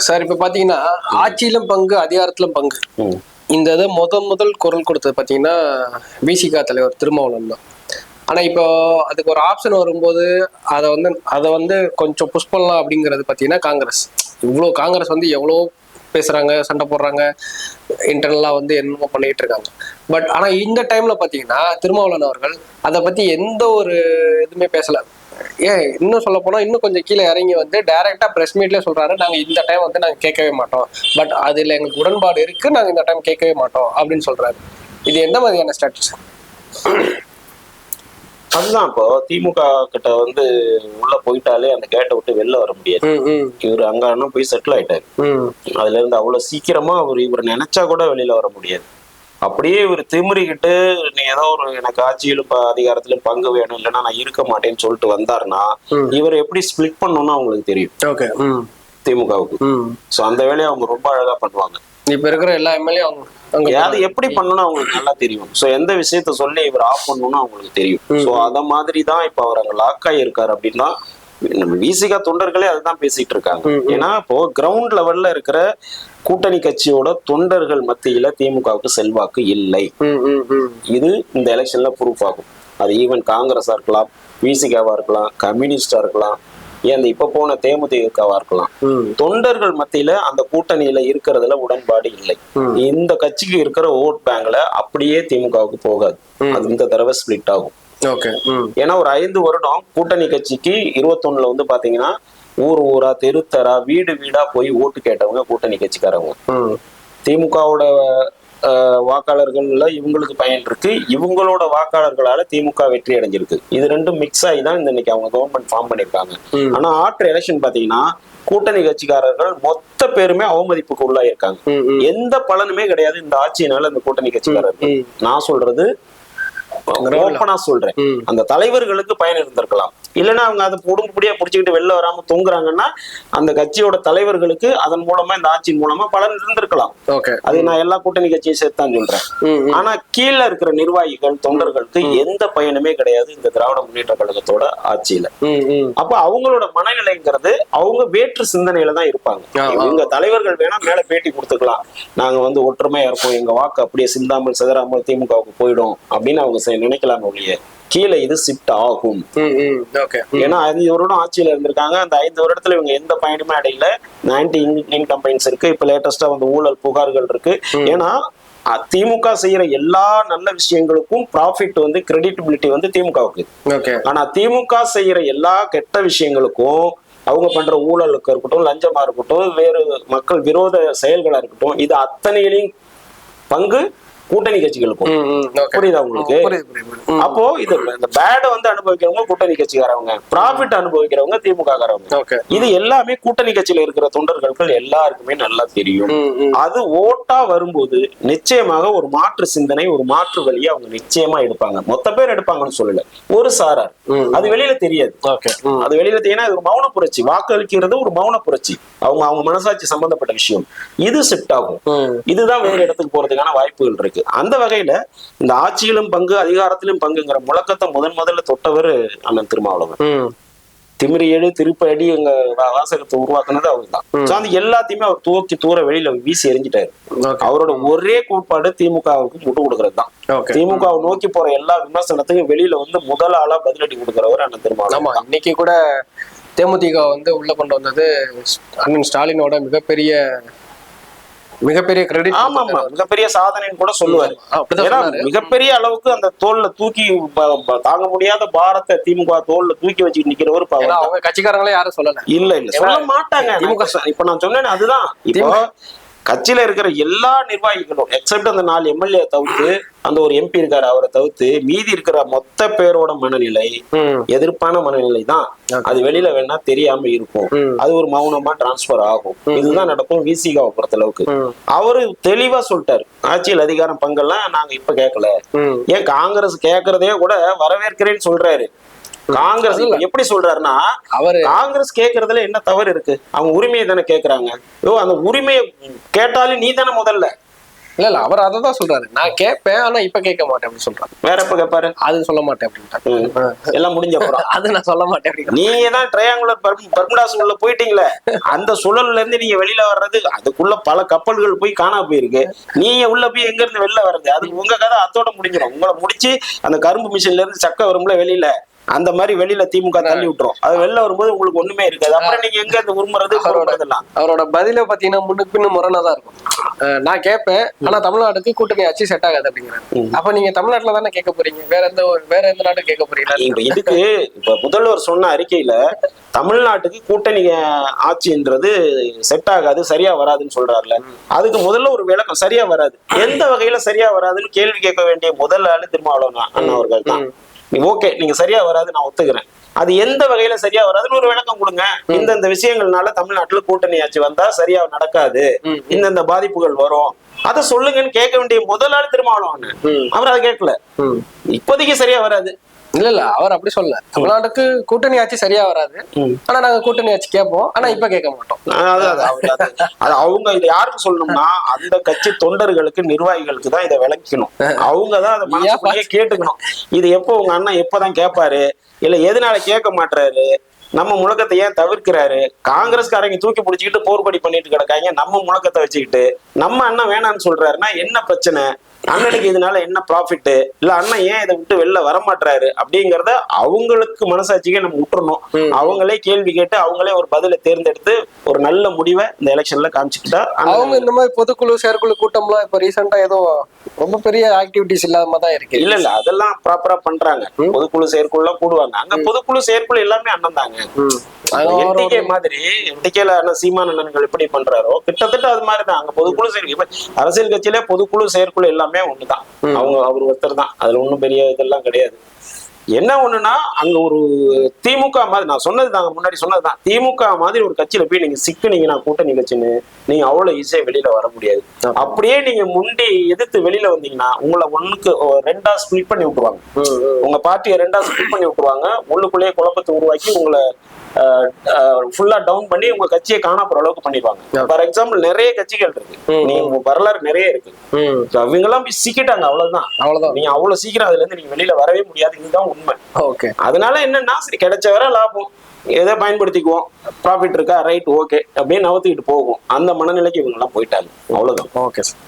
Sir இப்ப பாத்தீங்கன்னா ஆட்சியிலும் பங்கு அதிகாரத்திலும் பங்கு இந்த இதை முதல் குரல் கொடுத்தது பாத்தீங்கன்னா விசிக தலைவர் திருமாவளவன் தான். ஆனா இப்போ அதுக்கு ஒரு ஆப்ஷன் வரும்போது அதை வந்து கொஞ்சம் புஷ் பண்ணலாம் அப்படிங்கிறது பாத்தீங்கன்னா காங்கிரஸ். காங்கிரஸ் வந்து எவ்வளோ பேசுறாங்க, சண்டை போடுறாங்க, இன்டர்னலா வந்து என்னமோ பண்ணிட்டு இருக்காங்க. பட் ஆனா இந்த டைம்ல பாத்தீங்கன்னா திருமாவளவன் அவர்கள் அதை பத்தி எந்த ஒரு இதுவுமே பேசல. இன்னும் சொல்ல போனா இன்னும் கொஞ்சம் கீழே இறங்கி வந்து டைரக்டா பிரஸ் மீட்லயே சொல்றாரு, நாங்க இந்த டைம் வந்து நாங்க கேட்கவே மாட்டோம், பட் அதுல எங்களுக்கு உடன்பாடு இருக்கு, நாங்க இந்த டைம் கேட்கவே மாட்டோம் அப்படின்னு சொல்றாரு. இது எந்த மாதிரியான ஸ்ட்ராட்டஜி? அதுதான் இப்போ திமுக கிட்ட வந்து உள்ள போயிட்டாலே அந்த கேட்டை விட்டு வெளில வர முடியாது. இவர் அங்க போய் செட்டில் ஆயிட்டாரு. அதுல இருந்து அவ்வளவு சீக்கிரமா இவர் நினைச்சா கூட வெளியில வர முடியாது. அப்படியே இவர் திமிரிக்கிட்டு நீ ஏதோ ஒரு எனக்கு ஆட்சியிலும் அதிகாரத்திலும் பங்கு வேணும், இல்லைன்னா நான் இருக்க மாட்டேன்னு சொல்லிட்டு வந்தாருன்னா இவர் எப்படி ஸ்பிளிட் பண்ணணும்னு அவங்களுக்கு தெரியும் திமுகவுக்கு. சோ அந்த வேலையை அவங்க ரொம்ப அழகா பண்ணுவாங்க. இப்ப இருக்கிற எல்லா எம்எல்ஏ அது எப்படி பண்ணணும்னு அவங்களுக்கு நல்லா தெரியும். சோ எந்த விஷயத்த சொல்லி இவர் ஆஃப் பண்ணணும்னு அவங்களுக்கு தெரியும். சோ அத மாதிரிதான் இப்ப அவர் அங்க லாக் ஆகியிருக்காரு. அப்படின்னா விசிக தொண்டர்களே அதுதான் பேசிட்டு இருக்காங்க. ஏன்னா இப்போ கிரவுண்ட் லெவல்ல இருக்கிற கூட்டணி கட்சியோட தொண்டர்கள் மத்தியில திமுகவுக்கு செல்வாக்கு இல்லை. இது இந்த எலெக்ஷன்ல ப்ரூஃப் ஆகும். அது ஈவன் காங்கிரஸா இருக்கலாம், விசிகாவா இருக்கலாம், கம்யூனிஸ்டா இருக்கலாம், ஏன் இப்ப போன தேமுதிகவா இருக்கலாம். தொண்டர்கள் மத்தியில அந்த கூட்டணியில இருக்கிறதுல உடன்பாடு இல்லை. இந்த கட்சிக்கு இருக்கிற ஓட் பேங்க்ல அப்படியே திமுகவுக்கு போகாது. அது இந்த தடவை ஸ்பிளிட் ஆகும். ஏன்னா ஒரு 5 வருடம் கூட்டணி கட்சிக்கு 21 வந்து பாத்தீங்கன்னா ஊர் ஊரா தெருத்தரா வீடு வீடா போய் ஓட்டு கேட்டவங்க கூட்டணி கட்சிக்காரவங்க. திமுகவோட வாக்காளர்கள்ல இவங்களுக்கு பயன் இருக்கு, இவங்களோட வாக்காளர்களால திமுக வெற்றி அடைஞ்சிருக்கு. இது ரெண்டும் மிக்ஸ் ஆகி தான் இன்னைக்கு அவங்க கவர்மெண்ட் ஃபார்ம் பண்ணிருக்காங்க. ஆனா ஆஃப்டர் எலெக்ஷன் பாத்தீங்கன்னா கூட்டணி கட்சிக்காரர்கள் மொத்த பேருமே அவமதிப்புக்கு உள்ளாயிருக்காங்க. எந்த பலனுமே கிடையாது இந்த ஆட்சியினால இந்த கூட்டணி கட்சிக்காரர்கள். நான் சொல்றது ஓப்பனா சொல்றேன், அந்த தலைவர்களுக்கு பயன் இருந்திருக்கலாம். இல்லைன்னா அவங்க அதை உடம்புடியா புடிச்சுக்கிட்டு வெளில வராம தூங்குறாங்கன்னா அந்த கட்சியோட தலைவர்களுக்கு அதன் மூலமா இந்த ஆட்சியின் மூலமா பலன் இருந்திருக்கலாம். அது நான் எல்லா கூட்டணி கட்சியும் சேர்த்தான் சொல்றேன். ஆனா கீழே இருக்கிற நிர்வாகிகள் தொண்டர்களுக்கு எந்த பயனுமே கிடையாது இந்த திராவிட முன்னேற்ற கழகத்தோட ஆட்சியில. அப்ப அவங்களோட மனநிலைங்கிறது அவங்க வேற்று சிந்தனையில தான் இருப்பாங்க. இவங்க தலைவர்கள் வேணா மேல பேட்டி கொடுத்துக்கலாம், நாங்க வந்து ஒற்றுமையா இருப்போம், எங்க வாக்கு அப்படியே சிந்தாமல் சிதறாமல் திமுகவுக்கு போயிடும் அப்படின்னு அவங்க நினைக்கலாம். ஒழிய கீழே இது ஷிஃப்ட் ஆகும். ஏன்னா 5 வருடம் ஆட்சியில இருந்திருக்காங்க. அந்த 5 வருடத்துல இவங்க எந்த பயனுமே அடையல. 90 இன்கம்பைன்ஸ் இருக்கு. இப்ப லேட்டஸ்டா வந்து ஊழல் புகார்கள் இருக்கு. ஏன்னா திமுக செய்யற எல்லா நல்ல விஷயங்களுக்கும் ப்ராஃபிட் வந்து கிரெடிட்டபிலிட்டி வந்து திமுகவுக்கு. ஆனா திமுக செய்யற எல்லா கெட்ட விஷயங்களுக்கும் அவங்க பண்ற ஊழலுக்கு இருக்கட்டும், லஞ்சமா இருக்கட்டும், வேறு மக்கள் விரோத செயல்களா இருக்கட்டும், இது அத்தனையிலையும் பங்கு கூட்டணி கட்சிகளுக்கும். புரியுதா உங்களுக்கு? அப்போ இது இந்த பேட வந்து அனுபவிக்கிறவங்க கூட்டணி கட்சிக்காரவங்க, ப்ராஃபிட் அனுபவிக்கிறவங்க திமுக காரவங்க. இது எல்லாமே கூட்டணி கட்சியில இருக்கிற தொண்டர்கள் எல்லாருக்குமே நல்லா தெரியும். அது ஓட்டா வரும்போது நிச்சயமாக ஒரு மாற்று சிந்தனை, ஒரு மாற்று வழியை அவங்க நிச்சயமா எடுப்பாங்க. மொத்த பேர் எடுப்பாங்கன்னு சொல்லல, ஒரு சாரார். அது வெளியில தெரியாது. அது வெளியில தெரியும். இது ஒரு மௌன புரட்சி. வாக்களிக்கிறது ஒரு மௌன புரட்சி. அவங்க மனசாட்சி சம்பந்தப்பட்ட விஷயம். இது ஷிஃப்ட் ஆகும். இதுதான் வேறு இடத்துக்கு போறதுக்கான வாய்ப்புகள் இருக்கு. அந்த வகையில இந்த ஆட்சியிலும் பங்கு அதிகாரத்திலும் பங்குங்கிற முழக்கத்தை முதல்ல தொட்டவர் அண்ணன் திருமாவளவன். திமிரி ஏடு திருப்ப அடி எங்க வாசகத்தை உருவாக்குனது அவர் தான். அந்த எல்லாத்தையுமே அவர் தூக்கி தூர வெளியில வீசி எறிஞ்சிட்டாரு. அவரோட ஒரே கோட்பாடு திமுகவுக்கு முட்டு கொடுக்கறது தான். திமுக நோக்கி போற எல்லா விமர்சனத்துக்கும் வெளியில வந்து முதல் ஆளா பதிலடி கொடுக்கிறவர் அண்ணன் திருமாவளவன். இன்னைக்கு கூட தேமுதிக வந்து உள்ள கொண்டு வந்தது அண்ணன் ஸ்டாலினோட மிகப்பெரிய கிரெடிட். ஆமா, மிகப்பெரிய சாதனைன்னு கூட சொல்லுவாரு. மிகப்பெரிய அளவுக்கு அந்த தோல்ல தூக்கி தாங்க முடியாத பாரத்தை திமுக தோல்ல தூக்கி வச்சுட்டு நிக்கிறவர். அவங்க கட்சிக்காரங்களே யாரும் சொல்லல. இல்ல சொல்ல மாட்டாங்க. இப்ப நான் சொன்னேன் அதுதான். இப்போ கட்சியில இருக்கிற எல்லா நிர்வாகிகளும் எக்ஸப்ட் அந்த 4 எம்எல்ஏ தவிர்த்து, அந்த ஒரு எம்பி இருக்காரு அவரை தவிர்த்து, மீதி இருக்கிற மொத்த பேரோட மனநிலை எதிர்ப்பான மனநிலை தான். அது வெளியில வேணா தெரியாம இருக்கும். அது ஒரு மௌனமா டிரான்ஸ்பர் ஆகும். இதுதான் நடக்கும் விசிகாவை பொறுத்த அளவுக்கு. அவரு தெளிவா சொல்லிட்டாரு, ஆட்சியில் அதிகாரம் பங்கெல்லாம் நாங்க இப்ப கேட்கல. ஏன் காங்கிரஸ் கேட்கறதே கூட வரவேற்கிறேன்னு சொல்றாரு. காங்கிரஸ் எப்படி சொல்றாருன்னா, காங்கிரஸ் கேட்கறதுல என்ன தவறு இருக்கு? அவங்க உரிமையை தானே கேட்கறாங்க. அந்த உரிமையை கேட்டாலும் நீ தானே முதல்ல இல்ல அவர் அதை தான் சொல்றாரு, நான் கேட்பேன் ஆனா இப்ப கேட்க மாட்டேன் அப்படின்னு சொல்றாரு. வேற எப்ப கேட்பாரு? அது சொல்ல மாட்டேன் அப்படின்ட்டாரு. எல்லாம் முடிஞ்ச அப்புறம் அது நான் சொல்ல மாட்டேன் அப்படின்னு. நீங்க தான் ட்ரையாங்குலர் பர்முடாஸ் உள்ள போயிட்டீங்களே, அந்த சுழல்ல இருந்து நீங்க வெளியில வர்றது, அதுக்குள்ள பல கப்பல்கள் போய் காணா போயிருக்கு. நீங்க உள்ள போய் எங்க இருந்து வெளில வர்றது? அது உங்க கதை அத்தோட முடிஞ்சிடும். உங்களை முடிச்சு அந்த கரும்பு மிஷின்ல இருந்து சக்கை வரும்ல வெளியில, அந்த மாதிரி வெளியில திமுக தள்ளி விட்டுரும். அது வெளில வரும்போது உங்களுக்கு ஒண்ணுமே இருக்காது. அப்புறம் நீங்க எங்க இருந்து உருமுறது? அவரோட பதில பாத்தீங்கன்னா முன்னுக்கு பின்னு முரணாதான் இருக்கும். நான் கேட்பேன் ஆனா தமிழ்நாட்டுக்கு கூட்டணி ஆட்சி செட் ஆகாது அப்படிங்கிறாரு. அப்ப நீங்க தமிழ்நாட்டுல தானே கேட்க போறீங்க, வேற எந்த நாட்டு கேட்க போறீங்க? இதுக்கு இப்ப முதல்வர் சொன்ன அறிக்கையில தமிழ்நாட்டுக்கு கூட்டணி ஆட்சின்றது செட் ஆகாது, சரியா வராதுன்னு சொல்றாருல. அதுக்கு முதல்ல ஒரு விளக்கம், சரியா வராது எந்த வகையில சரியா வராதுன்னு கேள்வி கேட்க வேண்டிய முதல் ஆளு திருமாவளவன் அண்ணா அவர்கள் தான். ஓகே, நீங்க சரியா வராது நான் ஒத்துக்கிறேன், அது எந்த வகையில சரியா வராதுன்னு ஒரு விளக்கம் கொடுங்க. இந்த விஷயங்கள்னால தமிழ்நாட்டுல கூட்டணி ஆட்சி வந்தா சரியா நடக்காது, இந்த பாதிப்புகள் வரும், அதை சொல்லுங்கன்னு கேட்க வேண்டிய முதல் ஆள் திருமாவளவன். அவர் அதை கேட்கல. இப்போதைக்கு சரியா வராது. இல்ல அவர் அப்படி சொல்ல, தமிழ்நாட்டுக்கு கூட்டணி ஆட்சி சரியா வராது ஆனா நாங்க கூட்டணி ஆட்சி கேட்போம் ஆனா இப்ப கேட்க மாட்டோம். அது அவங்க இதை யாருக்கு சொல்லணும்னா அந்த கட்சி தொண்டர்களுக்கு நிர்வாகிகளுக்கு தான் இதை விளக்கணும். அவங்கதான் அதை மனசுக்குள்ளேயே கேட்டுக்கணும். இது எப்போ உங்க அண்ணன் எப்பதான் கேட்பாரு, இல்ல எதனால கேட்க மாட்டாரு, நம்ம முழக்கத்தை ஏன் தவிர்க்கிறாரு, காங்கிரஸ்காரங்க தூக்கி பிடிச்சிக்கிட்டு போர்க்கொடி பண்ணிட்டு கிடக்காங்க, நம்ம முழக்கத்தை வச்சுக்கிட்டு நம்ம அண்ணன் வேணான்னு சொல்றாருன்னா என்ன பிரச்சனை, அண்ணனுக்கு இதனால என்ன ப்ராஃபிட், இல்ல அண்ணன் ஏன் இதை விட்டு வெளில வரமாட்டாரு அப்படிங்கறத அவங்களுக்கு மனசாட்சிக்கே நம்ம விட்டுறணும். அவங்களே கேள்வி கேட்டு அவங்களே ஒரு பதிலை தேர்ந்தெடுத்து ஒரு நல்ல முடிவை இந்த எலெக்ஷன்ல காமிச்சுக்கிட்டா. அவங்க இந்த மாதிரி பொதுக்குழு செயற்குழு கூட்டம்லாம் இப்ப ரீசெண்டா ஏதோ ரொம்ப பெரிய ஆக்டிவிட்டிஸ் இல்லாம தான் இருக்கு. இல்ல அதெல்லாம் ப்ராப்பரா பண்றாங்க. பொதுக்குழு செயற்குழு எல்லாம் கூடுவாங்க. அங்க பொதுக்குழு செயற்குழு எல்லாமே அண்ணன் தாங்க. என்டிகே மாதிரி, என்டிகேல சீமான் அண்ணன்கள் எப்படி பண்றாரோ கிட்டத்தட்ட அது மாதிரிதான் அங்க பொதுக்குழு செயற்குழு. அரசியல் கட்சியிலே பொதுக்குழு செயற்குழு எல்லாமே ஒண்ணுதான். அவர் ஒருத்தர் தான், அதுல ஒண்ணும் பெரிய இதெல்லாம் கிடையாது. என்ன ஒண்ணுன்னா அங்க ஒரு திமுக மாதிரி, நான் சொன்னதுதாங்க முன்னாடி சொன்னதுதான், திமுக மாதிரி ஒரு கட்சியில போய் நீங்க சிக்குனீங்கன்னா கூட்டணி கட்சின்னு நீங்க அவ்வளவு ஈஸியா வெளியில வர முடியாது. அப்படியே நீங்க முண்டி எதிர்த்து வெளியில வந்தீங்கன்னா உங்களை ஒண்ணுக்கு ரெண்டா ஸ்பிளிட் பண்ணி விட்டுருவாங்க. உங்க பார்ட்டியை ரெண்டா ஸ்பிளிட் பண்ணி விட்டுருவாங்க. உள்ளுக்குள்ளேயே குழப்பத்தை உருவாக்கி உங்களை ஃபுல்லா டவுன் பண்ணி உங்க கட்சியை காணா போற அளவுக்கு பண்ணிடுவாங்க. ஃபார் எக்ஸாம்பிள் நிறைய கட்சிகள் இருக்கு, நீங்க வரலாறு நிறைய இருக்கு. அவங்க எல்லாம் போய் சிக்கிட்டாங்க, அவ்வளவுதான். நீங்க அவ்வளவு சீக்கிரம் அதுல இருந்து நீங்க வெளியில வரவே முடியாது. இதுதான் உண்மை. அதனால என்னன்னா, சரி கிடைச்ச வர லாபம் எதை பயன்படுத்திக்குவோம், ப்ராஃபிட் இருக்கா, ரைட், ஓகே அப்படின்னு நவத்திக்கிட்டு போகும். அந்த மனநிலைக்கு இவங்க எல்லாம் போயிட்டாங்க. அவ்வளவுதான். Okay sir.